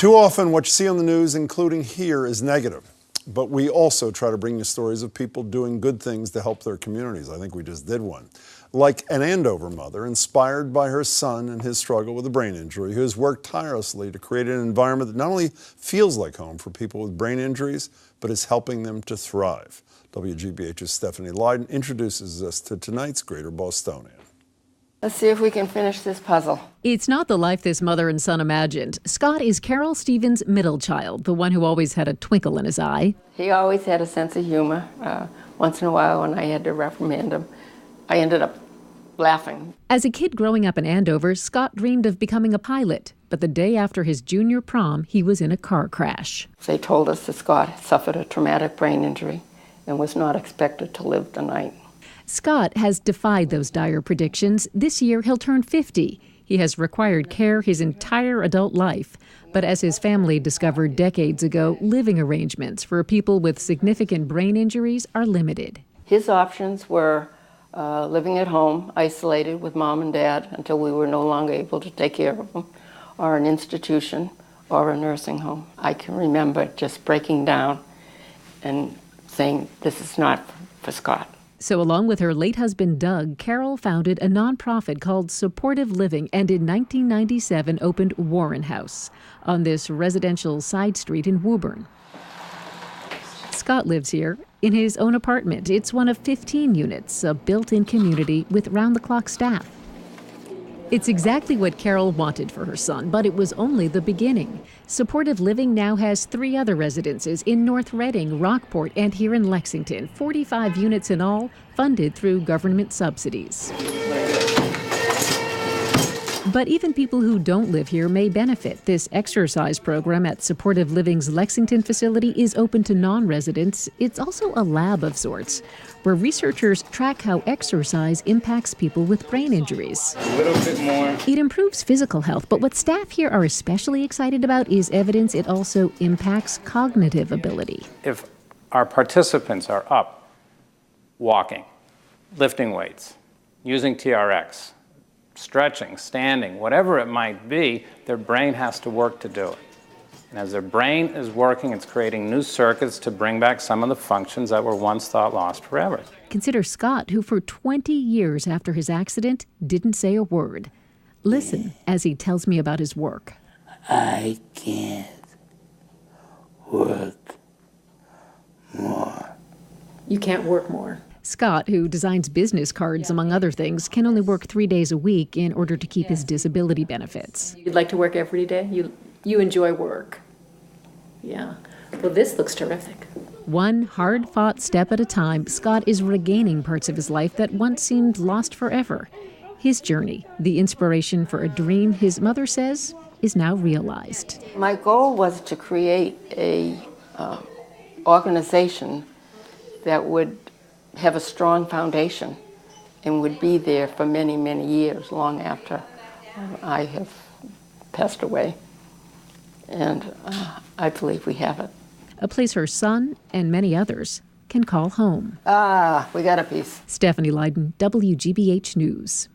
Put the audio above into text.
Too often what you see on the news, including here, is negative. But we also try to bring you stories of people doing good things to help their communities. I think we just did one. Like an Andover mother, inspired by her son and his struggle with a brain injury, who has worked tirelessly to create an environment that not only feels like home for people with brain injuries, but is helping them to thrive. WGBH's Stephanie Lydon introduces us to tonight's Great Bostonian. Let's see if we can finish this puzzle. It's not the life this mother and son imagined. Scott is Carrol Stephens' middle child, the one who always had a twinkle in his eye. He always had a sense of humor. Once in a while when I had to reprimand him, I ended up laughing. As a kid growing up in Andover, Scott dreamed of becoming a pilot. But the day after his junior prom, he was in a car crash. They told us that Scott had suffered a traumatic brain injury and was not expected to live the night. Scott has defied those dire predictions. This year, he'll turn 50. He has required care his entire adult life. But as his family discovered decades ago, living arrangements for people with significant brain injuries are limited. His options were living at home, isolated with mom and dad until we were no longer able to take care of him, or an institution, or a nursing home. I can remember just breaking down and saying, this is not for Scott. So along with her late husband, Doug, Carrol founded a nonprofit called Supportive Living and in 1997 opened Warren House on this residential side street in Woburn. Scott lives here in his own apartment. It's one of 15 units, a built-in community with round-the-clock staff. It's exactly what Carrol wanted for her son, but it was only the beginning. Supportive Living now has 3 other residences in North Reading, Rockport, and here in Lexington, 45 units in all, funded through government subsidies. But even people who don't live here may benefit. This exercise program at Supportive Living's Lexington facility is open to non-residents. It's also a lab of sorts, where researchers track how exercise impacts people with brain injuries. A little bit more. It improves physical health, but what staff here are especially excited about is evidence it also impacts cognitive ability. If our participants are up, walking, lifting weights, using TRX, stretching, standing, whatever it might be, their brain has to work to do it. And as their brain is working, it's creating new circuits to bring back some of the functions that were once thought lost forever. Consider Scott, who for 20 years after his accident didn't say a word. Listen as he tells me about his work. I can't work more. You can't work more. Scott, who designs business cards, among other things, can only work 3 days a week in order to keep his disability benefits. You'd like to work every day? You enjoy work. Yeah. Well, this looks terrific. One hard-fought step at a time, Scott is regaining parts of his life that once seemed lost forever. His journey, the inspiration for a dream his mother says is now realized. My goal was to create a organization that would have a strong foundation and would be there for many, many years, long after I have passed away. And I believe we have it. A place her son and many others can call home. We got a piece. Stephanie Lydon, WGBH News.